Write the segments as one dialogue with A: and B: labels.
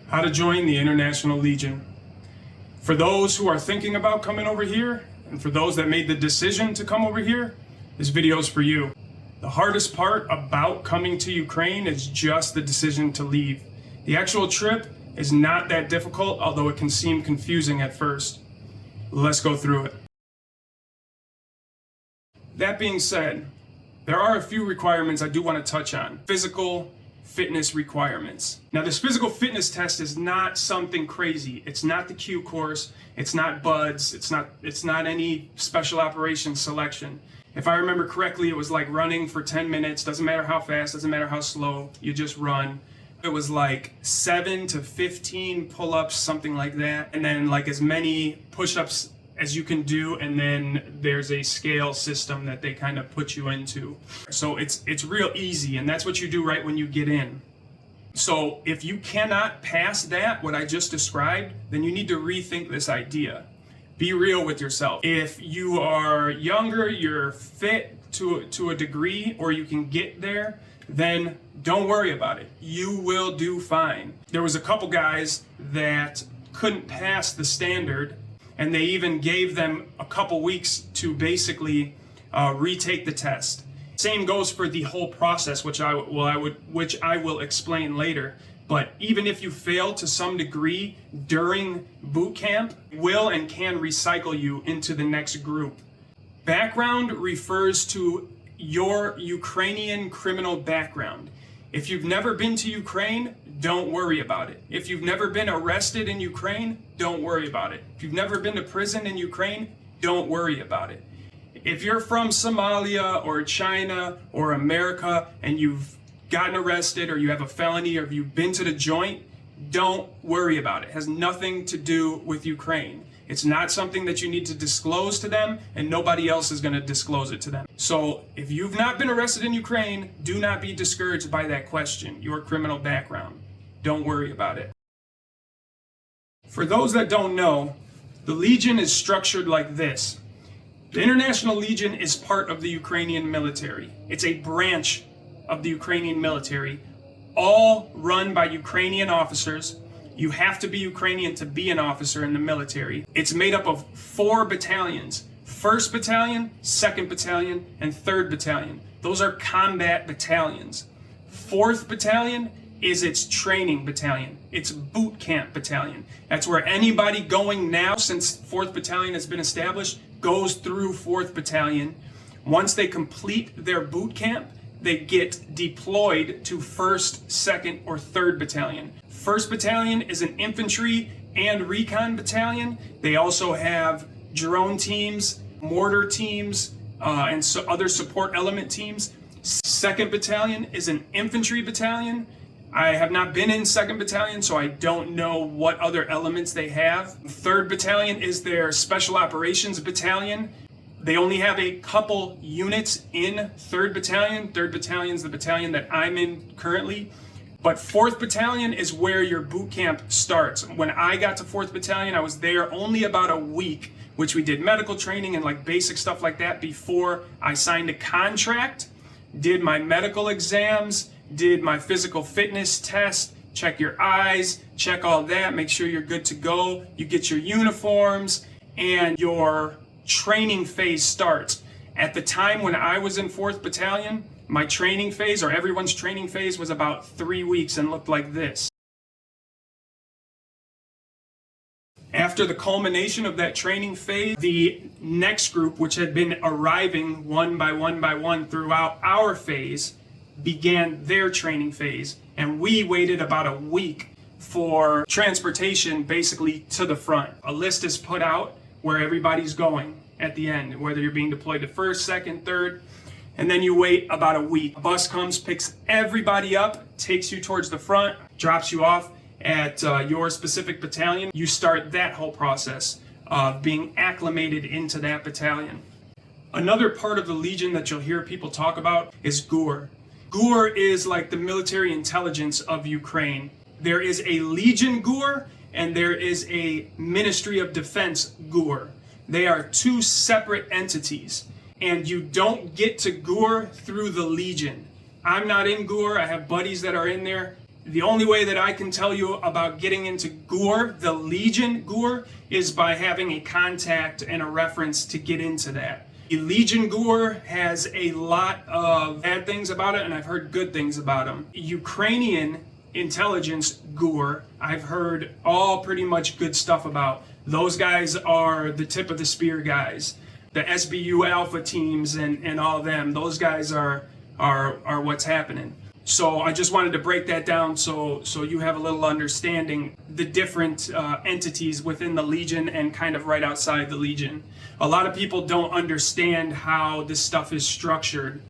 A: How to join the International Legion. For those who are thinking about coming over here, and for those that made the decision to come over here, this video is for you. The hardest part about coming to Ukraine is just the decision to leave. The actual trip is not that difficult, although it can seem confusing at first. Let's go through it. That being said, there are a few requirements I do want to touch on. Physical fitness requirements. Now, this physical fitness test is not something crazy. It's not the Q course. It's not BUDS. It's not any special operations selection. If I remember correctly, it was like running for 10 minutes. Doesn't matter how fast, doesn't matter how slow, you just run. It was like 7 to 15 pull-ups, something like that. And then like as many push-ups as you can do, and then there's a scale system that they kind of put you into. So it's real easy, and that's what you do right when you get in. So if you cannot pass that, what I just described, then you need to rethink this idea. Be real with yourself. If you are younger, you're fit to a degree, or you can get there, then don't worry about it. You will do fine. There was a couple guys that couldn't pass the standard, and they even gave them a couple weeks to basically retake the test. Same goes for the whole process, which I will explain later. But even if you fail to some degree during boot camp, will and can recycle you into the next group. Background refers to your Ukrainian criminal background. If you've never been to Ukraine, don't worry about it. If you've never been arrested in Ukraine, don't worry about it. If you've never been to prison in Ukraine, don't worry about it. If you're from Somalia or China or America and you've gotten arrested or you have a felony or if you've been to the joint, don't worry about it. It has nothing to do with Ukraine. It's not something that you need to disclose to them, and nobody else is going to disclose it to them. So if you've not been arrested in Ukraine, do not be discouraged by that question, your criminal background. Don't worry about it. For those that don't know, the Legion is structured like this. The International Legion is part of the Ukrainian military. It's a branch of the Ukrainian military, all run by Ukrainian officers. You have to be Ukrainian to be an officer in the military. It's made up of 4 battalions. 1st Battalion, 2nd Battalion, and 3rd Battalion. Those are combat battalions. 4th Battalion is its training battalion. It's boot camp battalion. That's where anybody going now, since 4th Battalion has been established, goes through 4th Battalion. Once they complete their boot camp, they get deployed to 1st, 2nd, or 3rd Battalion. 1st Battalion is an infantry and recon battalion. They also have drone teams, mortar teams, and so other support element teams. 2nd Battalion is an infantry battalion. I have not been in 2nd Battalion, so I don't know what other elements they have. 3rd Battalion is their special operations battalion. They only have a couple units in 3rd Battalion. 3rd Battalion is the battalion that I'm in currently. But 4th Battalion is where your boot camp starts. When I got to 4th Battalion, I was there only about a week, which we did medical training and like basic stuff like that before I signed a contract, did my medical exams, did my physical fitness test, check your eyes, check all that, make sure you're good to go. You get your uniforms and your training phase starts. At the time when I was in 4th Battalion, my training phase, or everyone's training phase, was about 3 weeks and looked like this. After the culmination of that training phase, the next group, which had been arriving one by one throughout our phase, began their training phase. And we waited about a week for transportation basically to the front. A list is put out where everybody's going at the end, whether you're being deployed to 1st, 2nd, 3rd. And then you wait about a week. A bus comes, picks everybody up, takes you towards the front, drops you off at your specific battalion. You start that whole process of being acclimated into that battalion. Another part of the Legion that you'll hear people talk about is GUR. GUR is like the military intelligence of Ukraine. There is a Legion GUR and there is a Ministry of Defense GUR. They are 2 separate entities. And you don't get to GUR through the Legion. I'm not in GUR. I have buddies that are in there. The only way that I can tell you about getting into GUR, the Legion GUR, is by having a contact and a reference to get into that. The Legion GUR has a lot of bad things about it, and I've heard good things about them. Ukrainian intelligence GUR, I've heard all pretty much good stuff about. Those guys are the tip of the spear guys. The SBU Alpha teams and all of them, those guys are what's happening. So I just wanted to break that down so you have a little understanding the different entities within the Legion and kind of right outside the Legion. A lot of people don't understand how this stuff is structured.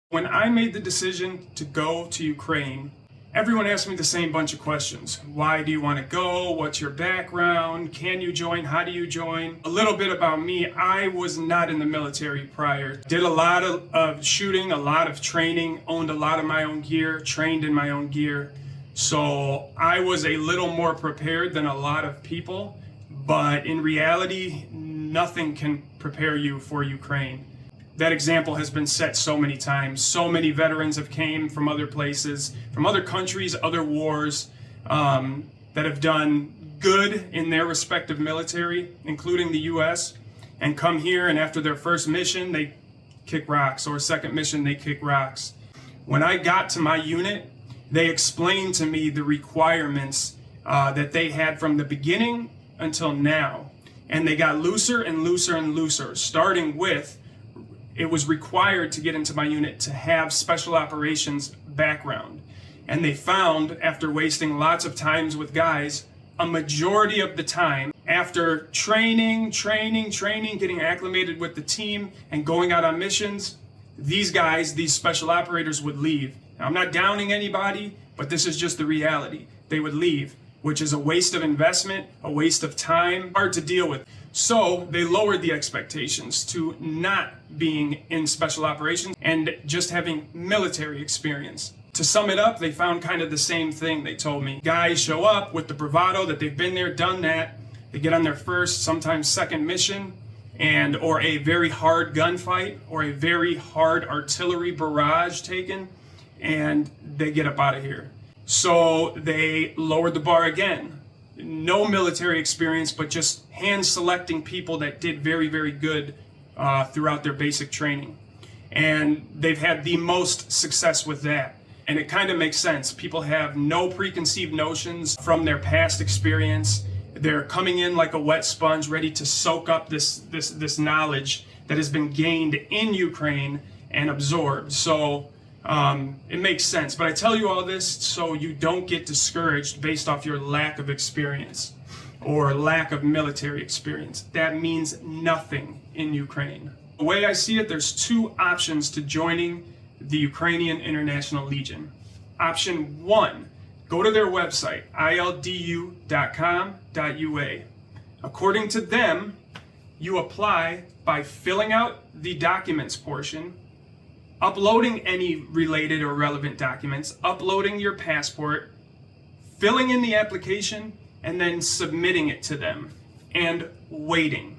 A: When I made the decision to go to Ukraine, everyone asked me the same bunch of questions. Why do you want to go? What's your background? Can you join? How do you join? A little bit about me. I was not in the military prior. Did a lot of shooting, a lot of training, owned a lot of my own gear, trained in my own gear. So I was a little more prepared than a lot of people. But in reality, nothing can prepare you for Ukraine. That example has been set so many times. So many veterans have came from other places, from other countries, other wars, that have done good in their respective military, including the U.S., and come here, and after their first mission, they kick rocks, or second mission, they kick rocks. When I got to my unit, they explained to me the requirements that they had from the beginning until now. And they got looser and looser and looser, starting with it was required to get into my unit to have special operations background. And they found, after wasting lots of times with guys, a majority of the time, after training, getting acclimated with the team and going out on missions, these guys, these special operators would leave. Now, I'm not downing anybody, but this is just the reality. They would leave, which is a waste of investment, a waste of time, hard to deal with. So they lowered the expectations to not being in special operations and just having military experience. To sum it up, they found kind of the same thing. They told me guys show up with the bravado that they've been there, done that. They get on their first, sometimes second mission, or a very hard gunfight or a very hard artillery barrage taken, and they get up out of here. So they lowered the bar again. No military experience, but just hand selecting people that did very, very good throughout their basic training. And they've had the most success with that. And it kind of makes sense. People have no preconceived notions from their past experience. They're coming in like a wet sponge, ready to soak up this knowledge that has been gained in Ukraine and absorbed. So it makes sense. But I tell you all this so you don't get discouraged based off your lack of experience or lack of military experience. That means nothing in Ukraine. The way I see it, there's two options to joining the Ukrainian International Legion. Option one, go to their website, ildu.com.ua. According to them, you apply by filling out the documents portion, uploading any related or relevant documents, uploading your passport, filling in the application, and then submitting it to them, and waiting.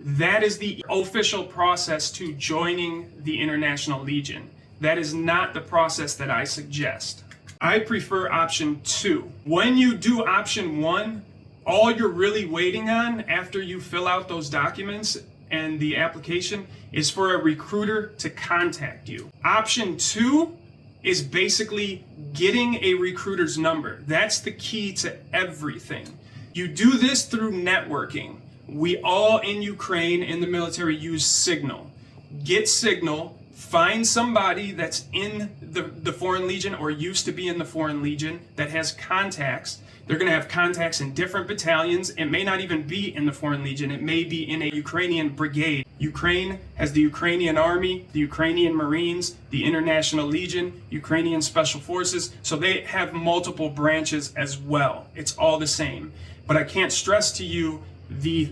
A: That is the official process to joining the International Legion. That is not the process that I suggest. I prefer option two. When you do option one, all you're really waiting on after you fill out those documents and the application is for a recruiter to contact you. Option two is basically getting a recruiter's number. That's the key to everything. You do this through networking. We all in Ukraine in the military use Signal. Get Signal, find somebody that's in the Foreign Legion or used to be in the Foreign Legion that has contacts. They're going to have contacts in different battalions. It may not even be in the Foreign Legion. It may be in a Ukrainian brigade. Ukraine has the Ukrainian Army, the Ukrainian Marines, the International Legion, Ukrainian Special Forces. So they have multiple branches as well. It's all the same. But I can't stress to you the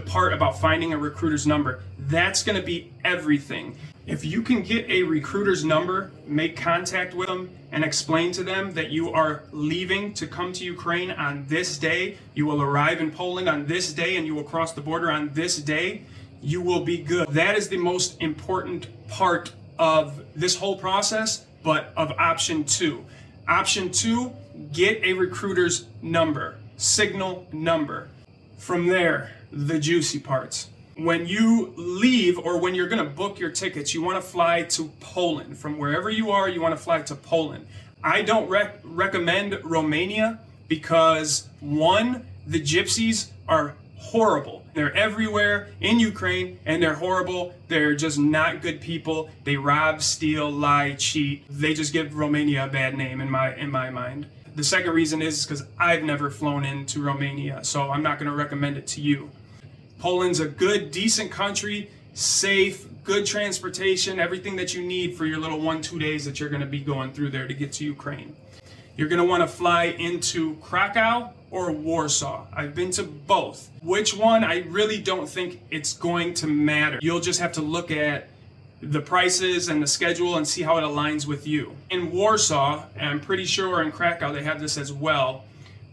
A: part about finding a recruiter's number. That's going to be everything. If you can get a recruiter's number, make contact with them, and explain to them that you are leaving to come to Ukraine on this day, you will arrive in Poland on this day, and you will cross the border on this day, you will be good. That is the most important part of this whole process, but of option 2. Option 2, get a recruiter's number, signal number. From there, the juicy parts. When you leave or when you're going to book your tickets, you want to fly to Poland. From wherever you are, you want to fly to Poland. I don't recommend Romania because, one, the gypsies are horrible. They're everywhere in Ukraine and they're horrible. They're just not good people. They rob, steal, lie, cheat. They just give Romania a bad name in my mind. The second reason is because I've never flown into Romania, so I'm not going to recommend it to you. Poland's a good, decent country, safe, good transportation, everything that you need for your little 1-2 days that you're going to be going through there to get to Ukraine. You're going to want to fly into Krakow or Warsaw. I've been to both. Which one? I really don't think it's going to matter. You'll just have to look at the prices and the schedule and see how it aligns with you. In Warsaw, and I'm pretty sure in Krakow they have this as well,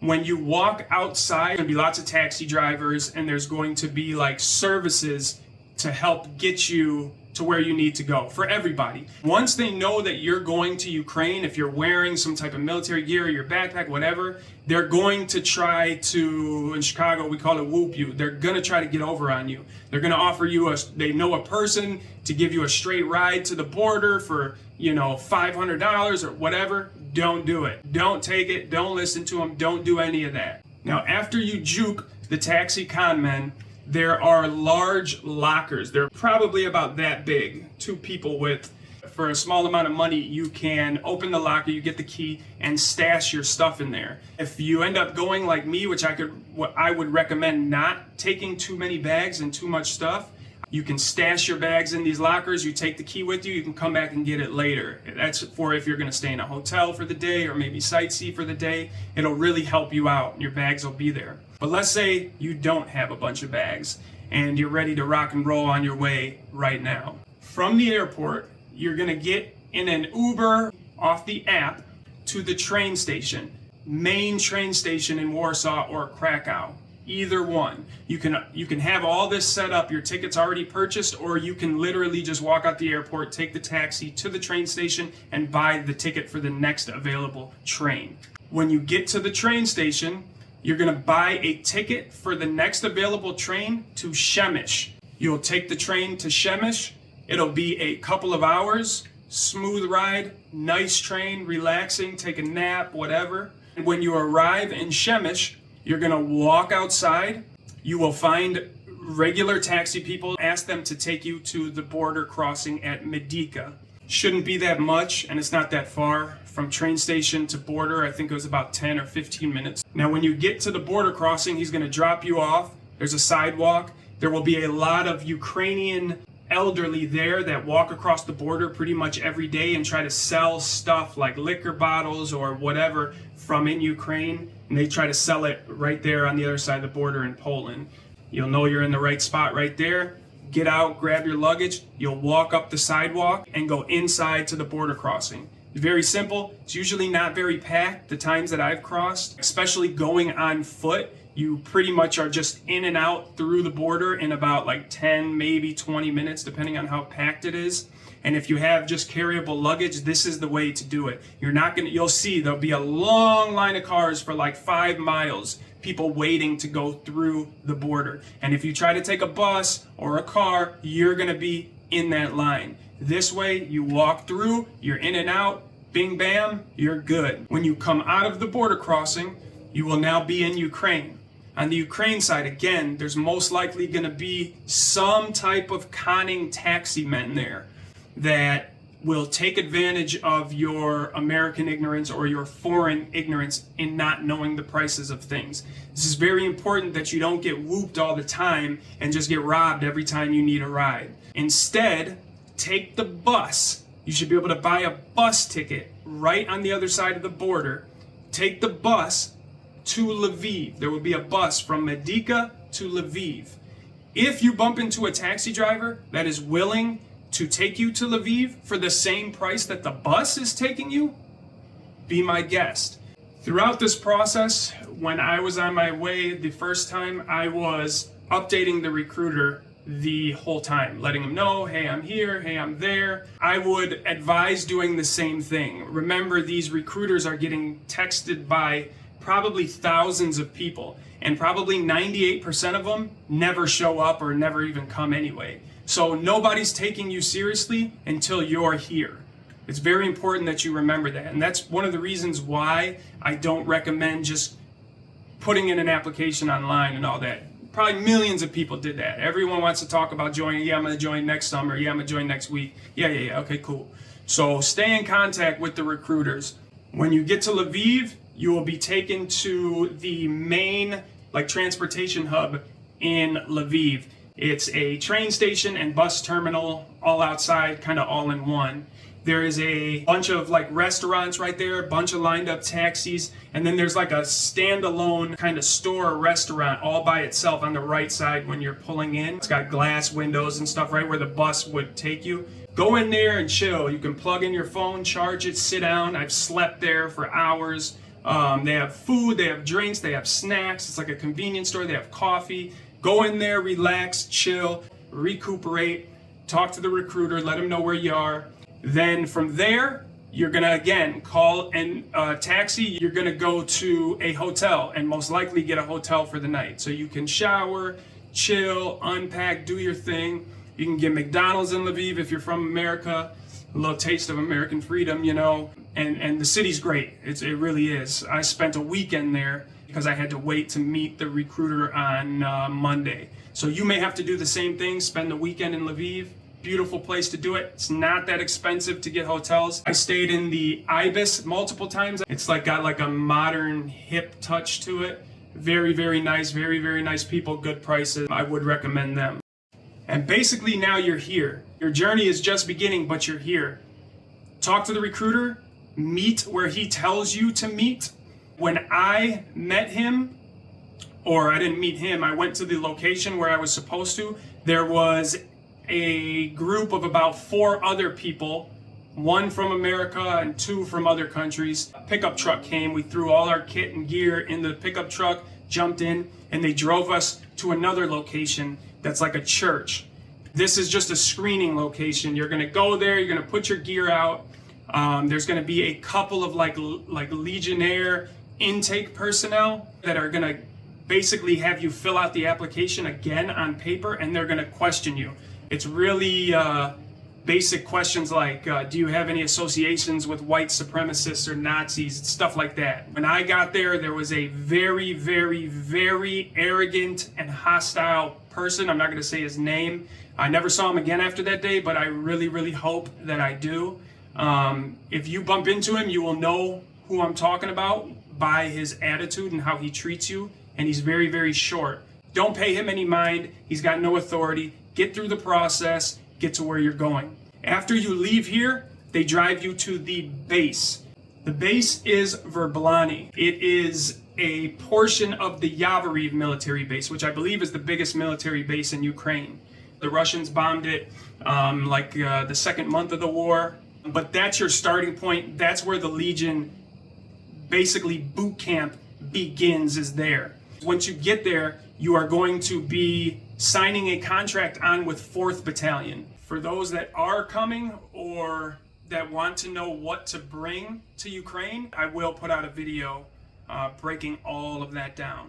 A: when you walk outside, there's going to be lots of taxi drivers and there's going to be like services to help get you to where you need to go for everybody. Once they know that you're going to Ukraine, if you're wearing some type of military gear, your backpack, whatever, they're going to try to, in Chicago, we call it whoop you. They're going to try to get over on you. They're going to offer you they know a person to give you a straight ride to the border for, $500 or whatever. Don't do it. Don't take it. Don't listen to them. Don't do any of that. Now, after you juke the taxi con men, there are large lockers. They're probably about that big, 2 people width. For a small amount of money, you can open the locker, you get the key, and stash your stuff in there. If you end up going like me, which I would recommend not taking too many bags and too much stuff, you can stash your bags in these lockers, you take the key with you, you can come back and get it later. That's for if you're gonna stay in a hotel for the day or maybe sightsee for the day. It'll really help you out. Your bags will be there. But let's say you don't have a bunch of bags and you're ready to rock and roll on your way right now. From the airport, you're gonna get in an Uber off the app to the train station, main train station in Warsaw or Krakow. Either one. You can have all this set up, your ticket's already purchased, or you can literally just walk out the airport, take the taxi to the train station, and buy the ticket for the next available train. When you get to the train station, you're gonna buy a ticket for the next available train to Przemyśl. You'll take the train to Przemyśl. It'll be a couple of hours, smooth ride, nice train, relaxing, take a nap, whatever. And when you arrive in Przemyśl, you're gonna walk outside. You will find regular taxi people. Ask them to take you to the border crossing at Medyka. Shouldn't be that much, and it's not that far from train station to border. I think it was about 10 or 15 minutes. Now, when you get to the border crossing, he's gonna drop you off. There's a sidewalk. There will be a lot of Ukrainian elderly there that walk across the border pretty much every day and try to sell stuff like liquor bottles or whatever from in Ukraine, and they try to sell it right there on the other side of the border in Poland. You'll know you're in the right spot right there. Get out, grab your luggage. You'll walk up the sidewalk and go inside to the border crossing. Very simple. It's usually not very packed the times that I've crossed, especially going on foot. You pretty much are just in and out through the border in about like 10, maybe 20 minutes, depending on how packed it is. And if you have just carryable luggage, this is the way to do it. You'll see there'll be a long line of cars for like 5 miles, people waiting to go through the border. And if you try to take a bus or a car, you're gonna be in that line. This way, you walk through, you're in and out, bing bam, you're good. When you come out of the border crossing, you will now be in Ukraine. On the Ukraine side, again, there's most likely gonna be some type of conning taxi men there that will take advantage of your American ignorance or your foreign ignorance in not knowing the prices of things. This is very important that you don't get whooped all the time and just get robbed every time you need a ride. Instead, take the bus. You should be able to buy a bus ticket right on the other side of the border. Take the bus to Lviv. There will be a bus from Medyka to Lviv. If you bump into a taxi driver that is willing to take you to Lviv for the same price that the bus is taking you, be my guest. Throughout this process, when I was on my way the first time, I was updating the recruiter the whole time, letting them know, hey, I'm here, hey, I'm there. I would advise doing the same thing. Remember, these recruiters are getting texted by probably thousands of people, and probably 98% of them never show up or never even come anyway. So nobody's taking you seriously until you're here. It's very important that you remember that. And that's one of the reasons why I don't recommend just putting in an application online and all that. Probably millions of people did that. Everyone wants to talk about joining. Yeah, I'm going to join next summer. Yeah, I'm going to join next week. Yeah. Okay, cool. So stay in contact with the recruiters. When you get to Lviv, you will be taken to the main transportation hub in Lviv. It's a train station and bus terminal all outside, kind of all in one. There is a bunch of restaurants right there, a bunch of lined up taxis, and then there's a standalone kind of store or restaurant all by itself on the right side when you're pulling in. It's got glass windows and stuff right where the bus would take you. Go in there and chill. You can plug in your phone, charge it, sit down. I've slept there for hours. They have food, they have drinks, they have snacks. It's like a convenience store. They have coffee. Go in there, relax, chill, recuperate, talk to the recruiter, let them know where you are. Then from there, you're gonna again call a taxi. You're gonna go to a hotel and most likely get a hotel for the night. So you can shower, chill, unpack, do your thing. You can get McDonald's in Lviv if you're from America. A little taste of American freedom, and the city's great. It really is. I spent a weekend there because I had to wait to meet the recruiter on Monday. So you may have to do the same thing, spend the weekend in Lviv. Beautiful place to do it. It's not that expensive to get hotels. I stayed in the Ibis multiple times. It's got a modern hip touch to it. Very, very nice, very, very nice people, good prices. I would recommend them. And basically now you're here. Your journey is just beginning, but you're here. Talk to the recruiter, meet where he tells you to meet. When I met him, or I didn't meet him, I went to the location where I was supposed to. There was a group of about 4 other people, 1 from America and 2 from other countries. A pickup truck came, we threw all our kit and gear in the pickup truck, jumped in, and they drove us to another location that's like a church. This is just a screening location. You're gonna go there, you're gonna put your gear out. There's gonna be a couple of like Legionnaire intake personnel that are gonna basically have you fill out the application again on paper, and they're gonna question you. It's really basic questions like, do you have any associations with white supremacists or Nazis, stuff like that. When I got there, there was a very, very, very arrogant and hostile person. I'm not gonna say his name. I never saw him again after that day, but I really, really hope that I do. If you bump into him, you will know who I'm talking about by his attitude and how he treats you, and he's very, very short. Don't pay him any mind. He's got no authority. Get through the process, get to where you're going. After you leave here, they drive you to the base. The base is Verblani. It is a portion of the Yavoriv military base, which I believe is the biggest military base in Ukraine. The Russians bombed it the second month of the war, but that's your starting point. That's where the Legion basically boot camp begins, is there. Once you get there, you are going to be signing a contract on with 4th Battalion. For those that are coming or that want to know what to bring to Ukraine, I will put out a video breaking all of that down.